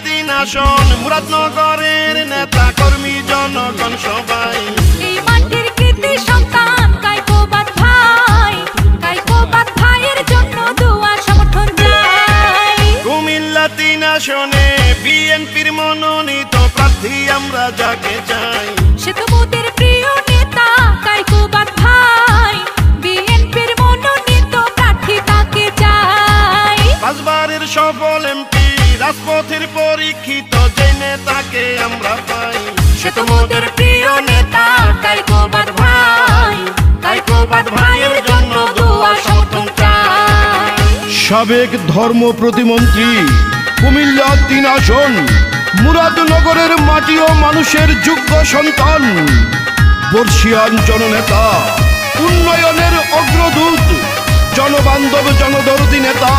তিন আসন মুরাদনগরের নেতা কর্মী জনগণ সবাই। এই মাটির কৃতি সন্তান কায়কোবাদ ভাই, কায়কোবাদ ভাইয়ের জন্য দোয়া সমর্থন চাই। কুমিল্লা তিন আসনে বিএনপির মনোনীত প্রার্থী আমরা যাকে চাই। সে তো মোদের প্রিয় নেতা কায়কোবাদ ভাই, বিএনপির মনোনীত প্রার্থী তাকে চাই। পাঁচবারের সফল এমপি রাজপথের পরীক্ষিত যে নেতাকে আমরা পাই। সে তো মোদের প্রিয় নেতা কায়কোবাদ ভাই, কায়কোবাদ ভাইয়ের জন্য দোয়া সমর্থন চাই। সাবেক ধর্ম প্রতিমন্ত্রী কুমিল্লা তিন আসন মুরাদনগরের মাটি ও মানুষের যোগ্য সন্তান, বর্ষিয়ান জননেতা, উন্নয়নের অগ্রদূত, জনবান্ধব জনদরদী নেতা